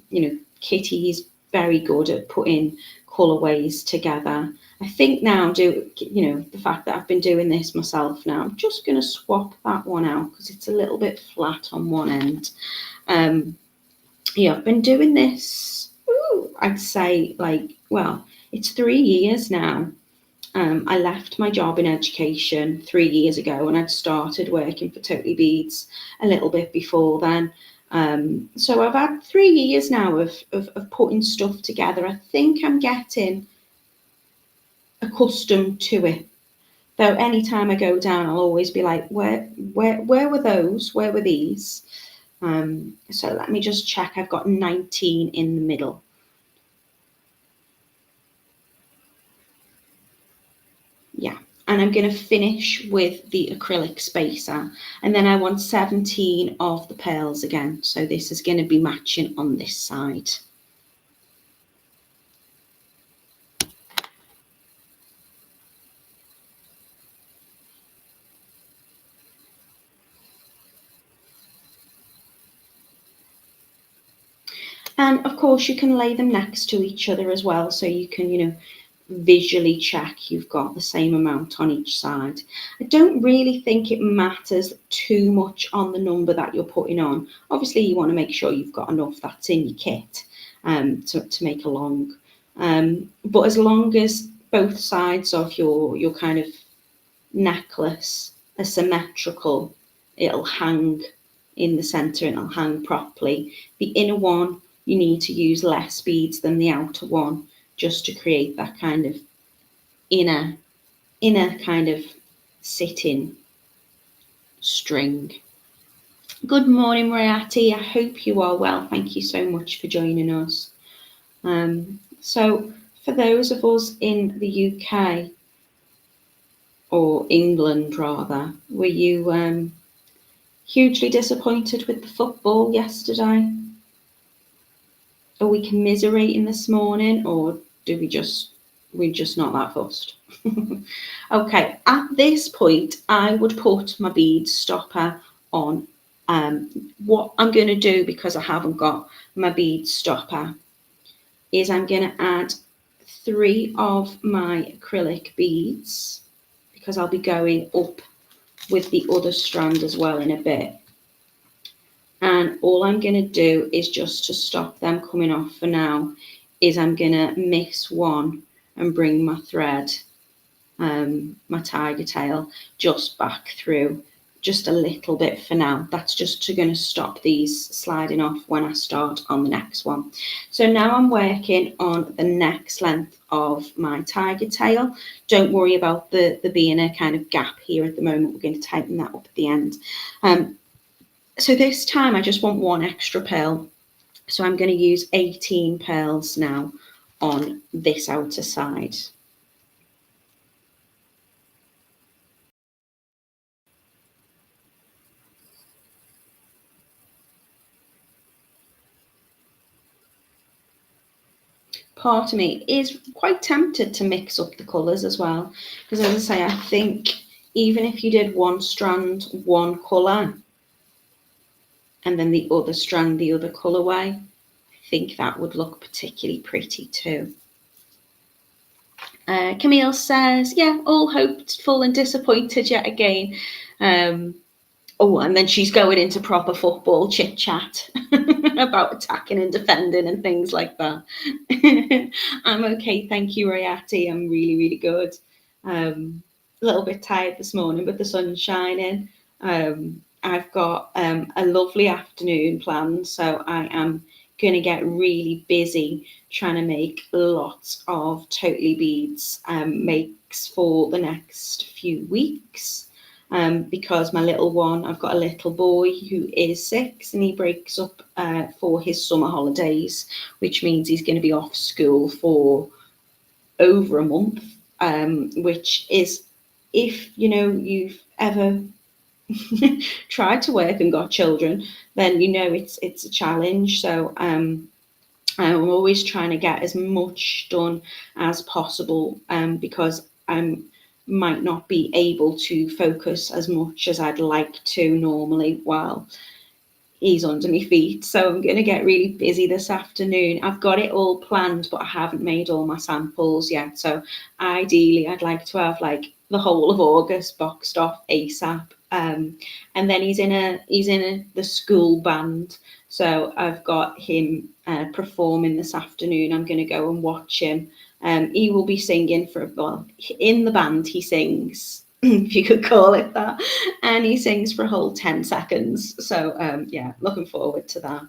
you know, Kitty's very good at putting colourways together. I think now, you know, the fact that I've been doing this myself now, I'm just going to swap that one out because it's a little bit flat on one end. Yeah, I've been doing this, I'd say it's 3 years now. I left my job in education 3 years ago, and I'd started working for Totally Beads a little bit before then. So I've had 3 years now of putting stuff together. I think I'm getting accustomed to it. Though anytime I go down, I'll always be like, where were those? Where were these? So let me just check. I've got 19 in the middle. Yeah, and I'm going to finish with the acrylic spacer, and then I want 17 of the pearls again. So this is going to be matching on this side. And of course you can lay them next to each other as well, so you can, visually check you've got the same amount on each side. I don't really think it matters too much on the number that you're putting on. Obviously you want to make sure you've got enough that's in your kit to make a long. But as long as both sides of your kind of necklace are symmetrical, it'll hang in the center and it'll hang properly. The inner one, you need to use less beads than the outer one, just to create that kind of inner kind of sitting string. Good morning, Mariati. I hope you are well. Thank you so much for joining us. So for those of us in the UK, or England rather, were you hugely disappointed with the football yesterday? Are we commiserating this morning, or do we're just not that fussed? Okay, at this point, I would put my bead stopper on. What I'm going to do, because I haven't got my bead stopper, is I'm going to add 3 of my acrylic beads, because I'll be going up with the other strand as well in a bit. And all I'm going to do is, just to stop them coming off for now, is I'm going to miss one and bring my thread, my tiger tail, just back through just a little bit for now. That's just going to stop these sliding off when I start on the next one. So now I'm working on the next length of my tiger tail. Don't worry about the being a kind of gap here at the moment. We're going to tighten that up at the end. So this time I just want 1 extra pearl. So I'm going to use 18 pearls now on this outer side. Part of me is quite tempted to mix up the colours as well, because as I say, I think even if you did one strand, one colour, and then the other strand, the other colourway, I think that would look particularly pretty too. Camille says, yeah, all hopeful and disappointed yet again. And then she's going into proper football chit chat about attacking and defending and things like that. I'm okay, thank you, Rayati. I'm really, really good. A little bit tired this morning, but the sun's shining. I've got a lovely afternoon planned, so I am going to get really busy trying to make lots of Totally Beads makes for the next few weeks. Because my little one, I've got a little boy who is 6, and he breaks up for his summer holidays, which means he's going to be off school for over a month, which is, if you've ever tried to work and got children, then it's a challenge. So I'm always trying to get as much done as possible, because I might not be able to focus as much as I'd like to normally while he's under my feet. So I'm going to get really busy this afternoon. I've got it all planned, but I haven't made all my samples yet. So ideally I'd like to have the whole of August boxed off ASAP. And then he's in the school band, so I've got him performing this afternoon. I'm going to go and watch him. He will be singing in the band he sings, if you could call it that, and he sings for a whole 10 seconds. So yeah, looking forward to that.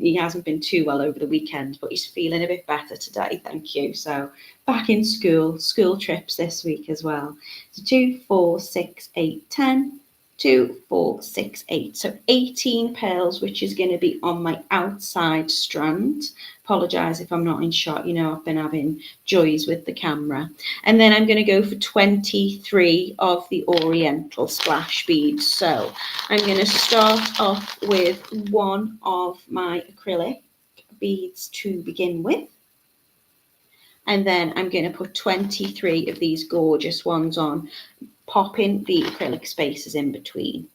He hasn't been too well over the weekend, but he's feeling a bit better today, thank you. So back in school trips this week as well. So 2, 4, 6, 8, 10. 2, 4, 6, 8. So 18 pearls, which is going to be on my outside strand. Apologise if I'm not in shot. You know, I've been having joys with the camera. And then I'm going to go for 23 of the Oriental splash beads. So I'm going to start off with one of my acrylic beads to begin with. And then I'm going to put 23 of these gorgeous ones on, popping the acrylic spaces in between.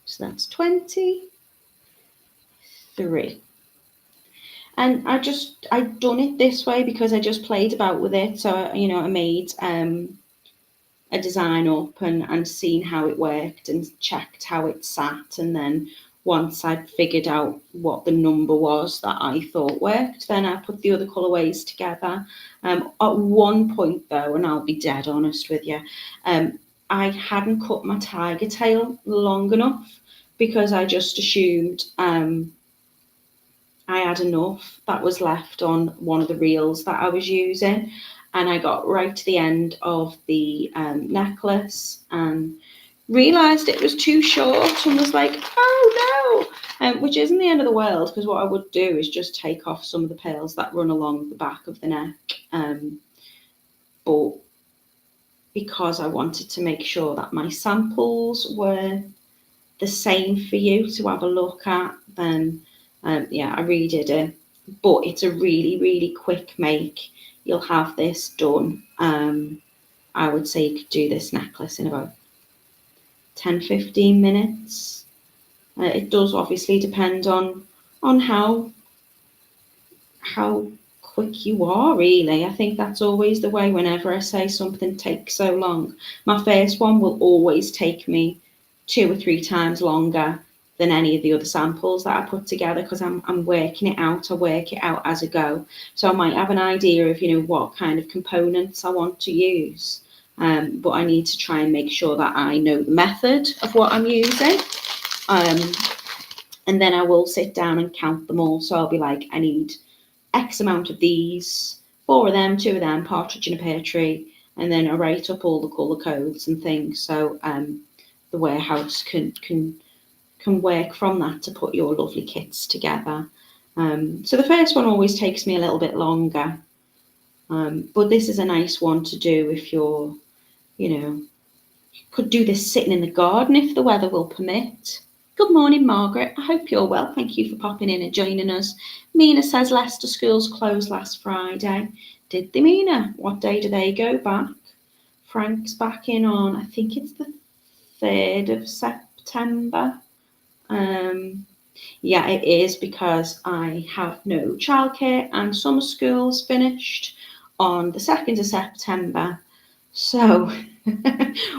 So that's 23. And I'd done it this way because I just played about with it. So, you know, I made a design up and seen how it worked and checked how it sat. And then once I'd figured out what the number was that I thought worked, then I put the other colourways together. At one point though, and I'll be dead honest with you, I hadn't cut my Tigetail long enough because I just assumed I had enough that was left on one of the reels that I was using, and I got right to the end of the necklace and realised it was too short and was like, oh no, which isn't the end of the world, because what I would do is just take off some of the pearls that run along the back of the neck, but because I wanted to make sure that my samples were the same for you to have a look at, then yeah, I redid it. But it's a really, really quick make. You'll have this done. I would say you could do this necklace in about 10-15 minutes. It does obviously depend on how quick you are, really. I think that's always the way whenever I say something takes so long. My first one will always take me 2 or 3 times longer than any of the other samples that I put together, because I'm working it out. I work it out as I go. So I might have an idea of, you know, what kind of components I want to use. But I need to try and make sure that I know the method of what I'm using. And then I will sit down and count them all. So I'll be like, I need X amount of these, 4 of them, 2 of them, partridge in a pear tree. And then I write up all the colour codes and things. So the warehouse can work from that to put your lovely kits together. So the first one always takes me a little bit longer, but this is a nice one to do if you're, you know, you could do this sitting in the garden if the weather will permit. Good morning, Margaret. I hope you're well. Thank you for popping in and joining us. Mina says Leicester schools closed last Friday. Did they, Mina? What day do they go back? Frank's back in on, I think it's the 3rd of September. Yeah, it is, because I have no childcare and summer school's finished on the 2nd of September. So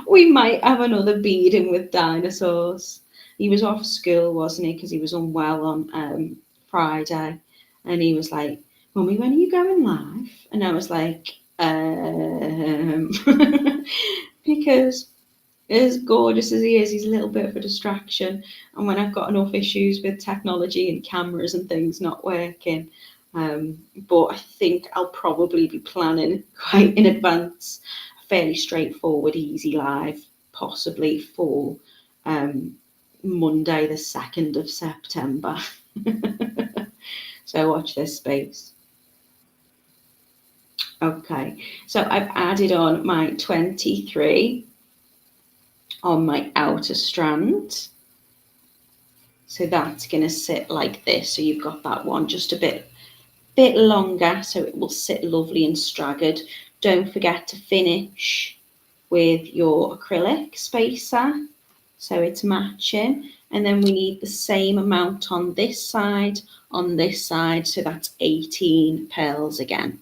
we might have another beading with dinosaurs. He was off school, wasn't he? Because he was unwell on Friday. And he was like, Mummy, when are you going live? And I was like, because as gorgeous as he is, he's a little bit of a distraction. And when I've got enough issues with technology and cameras and things not working, but I think I'll probably be planning quite in advance a fairly straightforward, easy live, possibly for Monday, the 2nd of September. So watch this space. Okay, so I've added on my 23 on my outer strand. So that's going to sit like this. So you've got that one just a bit longer, so it will sit lovely and staggered. Don't forget to finish with your acrylic spacer. so it's matching. And then we need the same amount on this side, so that's 18 pearls again.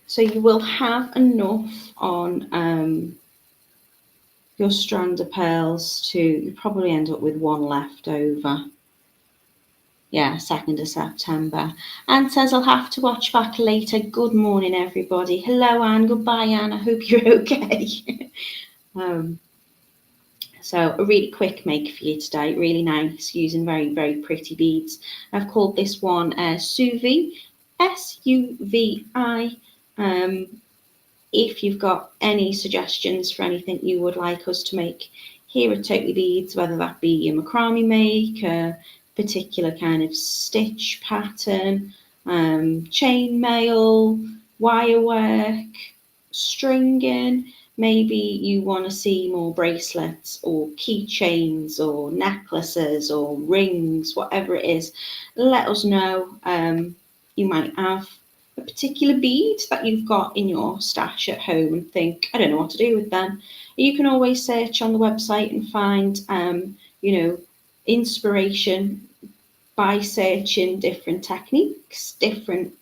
So you will have enough on your strand of pearls to, you probably end up with one left over. Yeah, 2nd of September. Anne says, I'll have to watch back later. Good morning, everybody. Hello, Anne. Goodbye, Anne. I hope you're okay. So a really quick make for you today. Really nice, using very, very pretty beads. I've called this one Suvi, S-U-V-I. If you've got any suggestions for anything you would like us to make here at Totally Beads, whether that be a macrame make, a particular kind of stitch pattern, chain mail, wire work, stringing, maybe you want to see more bracelets or keychains or necklaces or rings, whatever it is, let us know. You might have a particular bead that you've got in your stash at home and think, I don't know what to do with them. You can always search on the website and find, inspiration by searching different techniques, different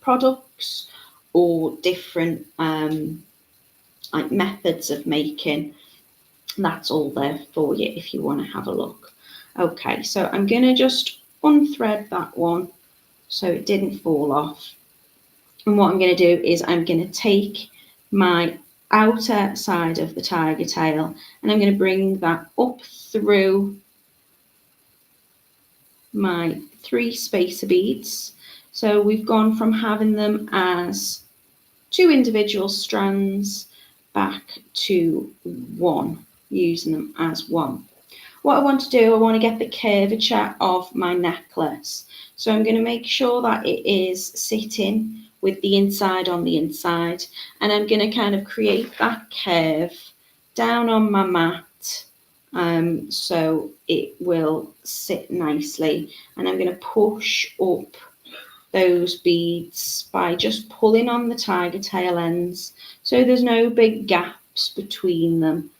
products, or different methods of making. That's all there for you if you want to have a look. Okay, so I'm going to just unthread that one so it didn't fall off. And what I'm going to do is I'm going to take my outer side of the tiger tail and I'm going to bring that up through my 3 spacer beads. So we've gone from having them as 2 individual strands back to 1, using them as 1. What I want to do, I want to get the curvature of my necklace. So I'm going to make sure that it is sitting with the inside on the inside, and I'm going to kind of create that curve down on my mat so it will sit nicely, and I'm going to push up those beads by just pulling on the tiger tail ends so there's no big gaps between them,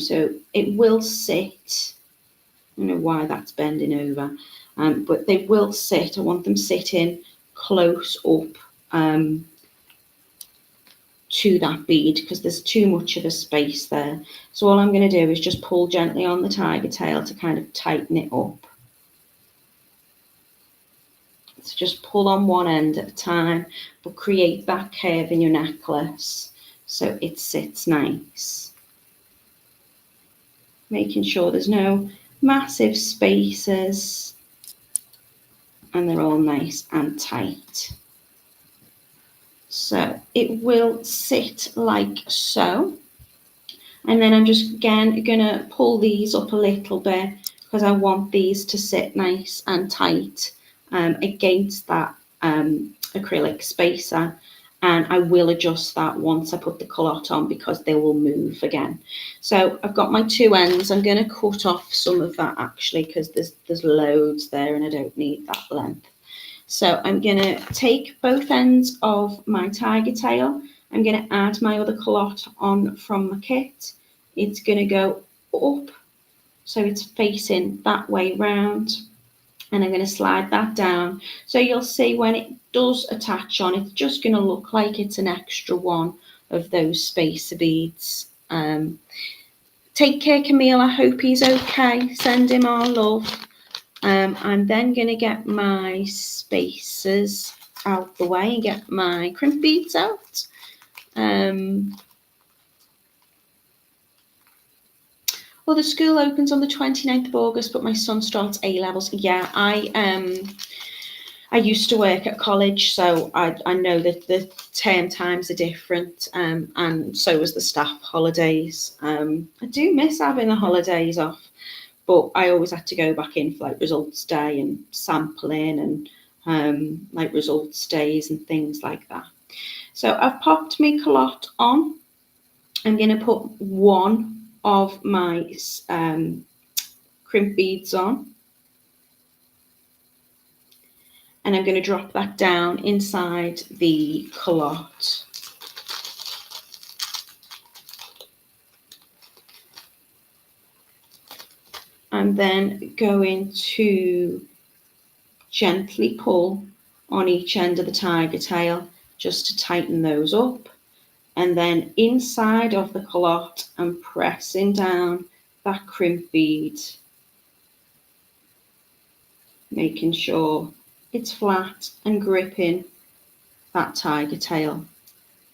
so it will sit. I don't know why that's bending over, but they will sit. I want them sitting close up to that bead because there's too much of a space there. So all I'm going to do is just pull gently on the tiger tail to kind of tighten it up. So just pull on one end at a time, but create that curve in your necklace so it sits nice. Making sure there's no massive spaces and they're all nice and tight. So it will sit like so. And then I'm just again going to pull these up a little bit because I want these to sit nice and tight against that acrylic spacer. And I will adjust that once I put the callotte on because they will move again. So I've got my 2 ends. I'm going to cut off some of that actually because there's loads there and I don't need that length. So I'm going to take both ends of my tiger tail. I'm going to add my other callotte on from my kit. It's going to go up so it's facing that way round. And I'm going to slide that down. So you'll see when it does attach on, it's just going to look like it's an extra one of those spacer beads. Take care, Camille. I hope he's okay. Send him our love. I'm then going to get my spacers out the way and get my crimp beads out. Well, the school opens on the 29th of August, but my son starts A-levels. Yeah, I used to work at college, so I know that the term times are different, and so was the staff holidays. I do miss having the holidays off, but I always had to go back in for like results day and sampling and like results days and things like that. So I've popped my callotte on. I'm going to put one of my crimp beads on, and I'm going to drop that down inside the callotte. I'm then going to gently pull on each end of the tiger tail just to tighten those up. And then inside of the callotte, I'm pressing down that crimp bead, making sure it's flat and gripping that tiger tail.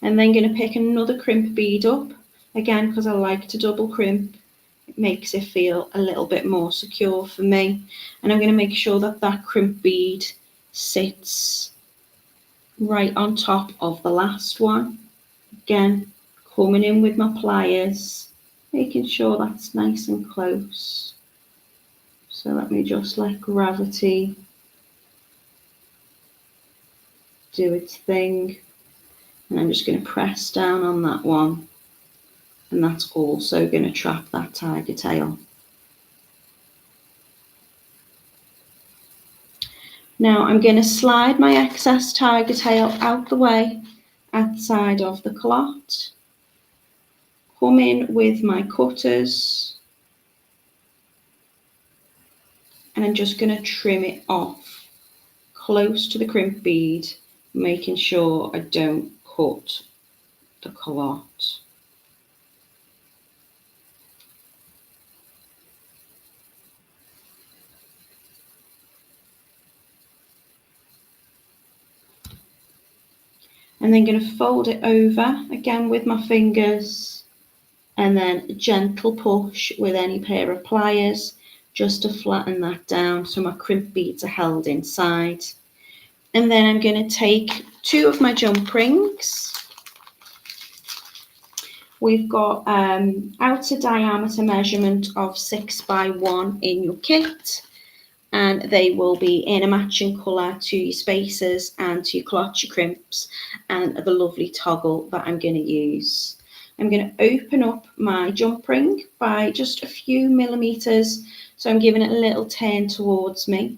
I'm then going to pick another crimp bead up, again because I like to double crimp. It makes it feel a little bit more secure for me. And I'm going to make sure that that crimp bead sits right on top of the last one. Again, coming in with my pliers, making sure that's nice and close. So let me just let gravity do its thing. And I'm just going to press down on that one. And that's also going to trap that tiger tail. Now I'm going to slide my excess tiger tail out the way at the side of the callotte. Come in with my cutters. And I'm just going to trim it off close to the crimp bead, making sure I don't cut the callotte. And then going to fold it over again with my fingers, and then a gentle push with any pair of pliers just to flatten that down so my crimp beads are held inside. And then I'm going to take two of my jump rings. We've got outer diameter measurement of 6x1 in your kit, and they will be in a matching colour to your spacers and to your callotte, your crimps, and the lovely toggle that I'm going to use. I'm going to open up my jump ring by just a few millimetres, so I'm giving it a little turn towards me,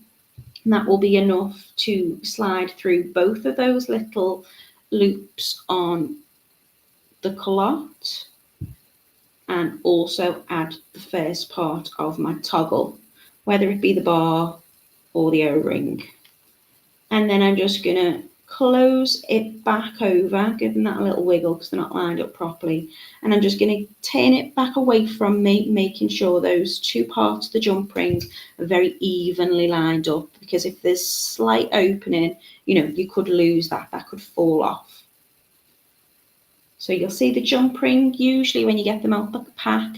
and that will be enough to slide through both of those little loops on the callotte and also add the first part of my toggle, whether it be the bar or the O-ring. And then I'm just going to close it back over, giving that a little wiggle because they're not lined up properly. And I'm just going to turn it back away from me, making sure those two parts of the jump ring are very evenly lined up, because if there's slight opening, you could lose that could fall off. So you'll see the jump ring, usually when you get them out of the pack,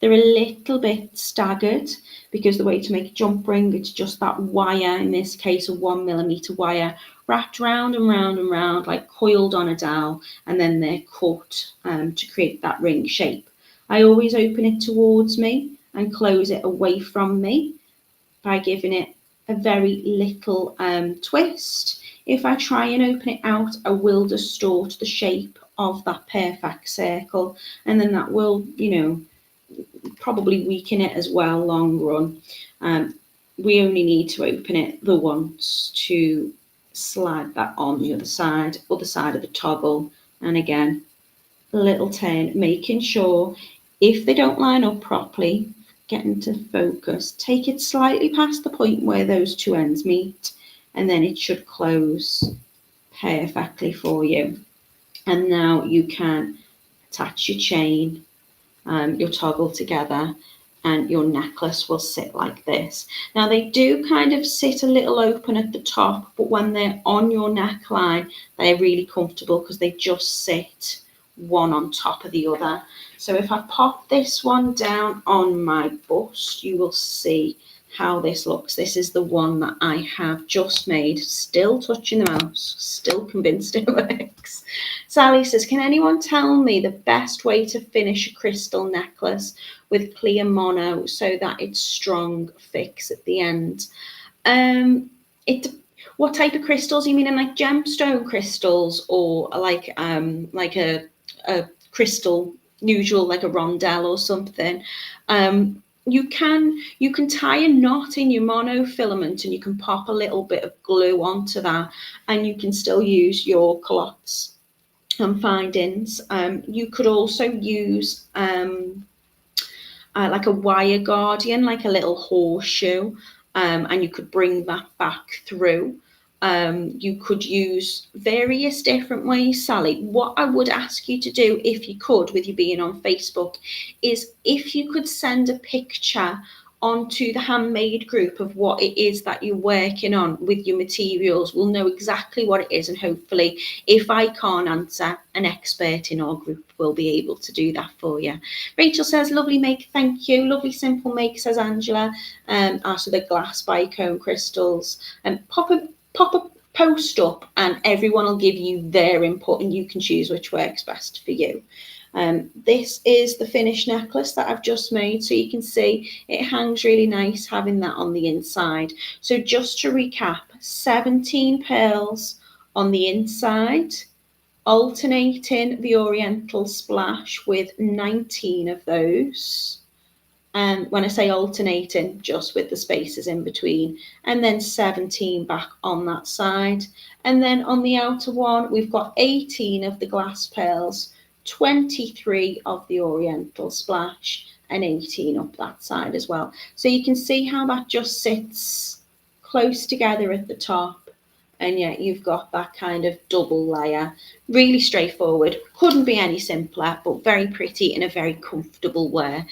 they're a little bit staggered, because the way to make a jump ring, it's just that wire, in this case a 1mm wire, wrapped round and round and round, like coiled on a dowel, and then they're cut to create that ring shape. I always open it towards me and close it away from me by giving it a very little twist. If I try and open it out, I will distort the shape of that perfect circle, and then that will, probably weaken it as well long run. We only need to open it the once to slide that on the other side of the toggle, and again a little turn, making sure if they don't line up properly, getting to focus, take it slightly past the point where those two ends meet, and then it should close perfectly for you. And now you can attach your chain, your toggle together, and your necklace will sit like this. Now they do kind of sit a little open at the top, but when they're on your neckline, they're really comfortable because they just sit one on top of the other. So if I pop this one down on my bust, you will see how this looks. This is the one that I have just made, still touching the mouse, still convinced it works. Sally says, can anyone tell me the best way to finish a crystal necklace with clear mono so that it's strong fix at the end? What type of crystals? You mean in like gemstone crystals, or like a crystal, usual like a rondelle or something? You can tie a knot in your monofilament, and you can pop a little bit of glue onto that, and you can still use your Callottes and findings. You could also use like a wire guardian, like a little horseshoe, and you could bring that back through. You could use various different ways, Sally. What I would ask you to do, if you could, with you being on Facebook, is if you could send a picture onto the handmade group of what it is that you're working on with your materials. We'll know exactly what it is, and hopefully, if I can't answer, an expert in our group will be able to do that for you. Rachel says, lovely make, thank you. Lovely simple make, says Angela. Also the glass bicone crystals. And pop a post up, and everyone will give you their input, and you can choose which works best for you. This is the finished necklace that I've just made, so you can see it hangs really nice having that on the inside. So just to recap, 17 pearls on the inside, alternating the Oriental splash with 19 of those. And when I say alternating, just with the spaces in between, and then 17 back on that side. And then on the outer one, we've got 18 of the glass pearls, 23 of the Oriental splash, and 18 up that side as well. So you can see how that just sits close together at the top, and yet you've got that kind of double layer. Really straightforward, couldn't be any simpler, but very pretty in a very comfortable way.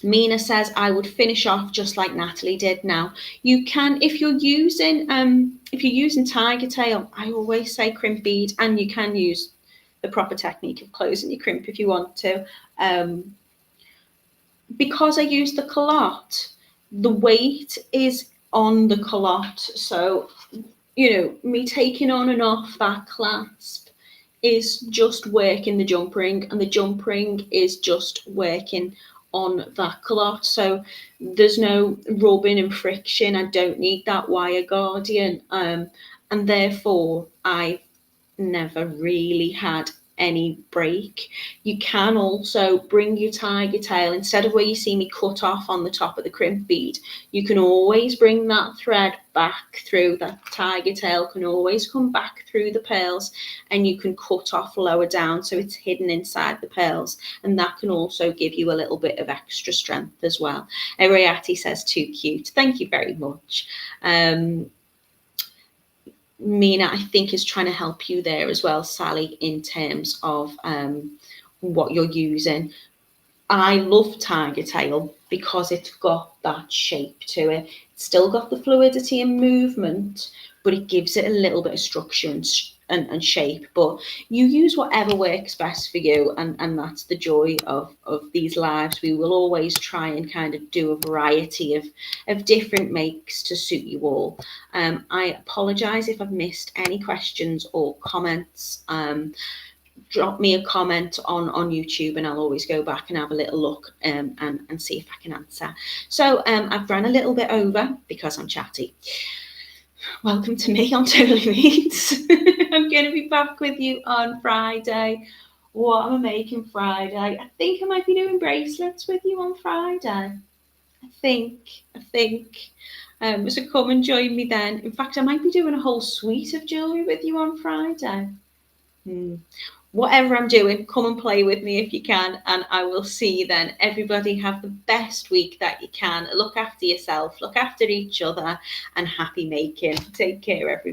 Mina says, I would finish off just like Natalie did. Now you can, if you're using Tigetail, I always say crimp bead, and you can use the proper technique of closing your crimp if you want to. Because I use the Callotte, the weight is on the Callotte, so me taking on and off that clasp is just working the jump ring, and the jump ring is just working on that Callotte. So there's no rubbing and friction. I don't need that wire guardian, and therefore I never really had any break. You can also bring your Tigetail, instead of where you see me cut off on the top of the crimp bead, you can always bring that thread back through. That Tigetail can always come back through the pearls, and you can cut off lower down so it's hidden inside the pearls, and that can also give you a little bit of extra strength as well. Ariati says, too cute. Thank you very much. Mina, I think, is trying to help you there as well, Sally, in terms of what you're using. I love Tigetail because it's got that shape to it. It's still got the fluidity and movement, but it gives it a little bit of structure and shape. But you use whatever works best for you, and that's the joy of these lives. We will always try and kind of do a variety of different makes to suit you all. I apologise if I've missed any questions or comments. Drop me a comment on YouTube, and I'll always go back and have a little look and see if I can answer. So I've run a little bit over because I'm chatty. Welcome to me on Totally Meets. I'm going to be back with you on Friday. What am I making Friday? I think I might be doing bracelets with you on Friday. I think. So come and join me then. In fact, I might be doing a whole suite of jewellery with you on Friday. Whatever I'm doing, come and play with me if you can, and I will see you then. Everybody have the best week that you can. Look after yourself, look after each other, and happy making. Take care, everybody.